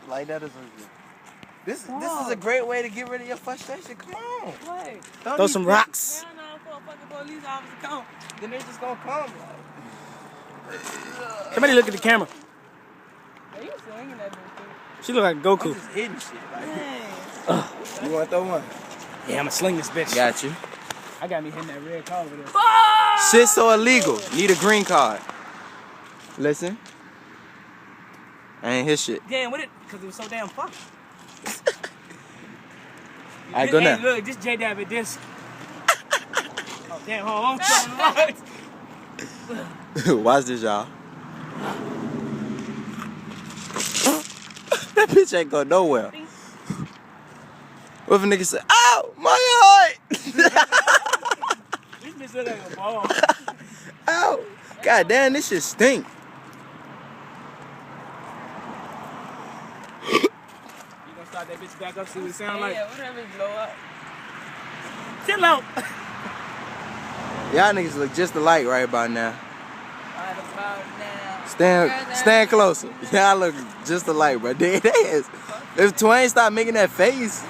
Like that is this is a great way to get rid of your frustration. Come on. Wait. Throw some rocks. Hell no, for a fucking police officer come. Then they just gonna come. Somebody look at the camera. Are you swinging that bitch? She look like I'm Goku. just hitting shit. Like, Man. you want to throw one? Yeah, I'ma sling this bitch. Got you. I got me hitting that red car over there. Shit so illegal. Need a green card. Listen. I ain't his shit. Damn, what it? Because it was so damn fun. Alright, go now. Hey, look, this J-Dab at this. Oh, damn, hold on. Watch this, y'all. That bitch ain't going nowhere. What if a nigga say, ow, my heart? This bitch look like a ball. Ow. God damn, this shit stink. You gonna start that bitch back up, see what it sound like? Yeah, whatever it blow up. Chill out. Y'all niggas look just alike right about now. Right about now. Stand closer. Y'all look just alike, bro. Dead ass. If Twain stop making that face,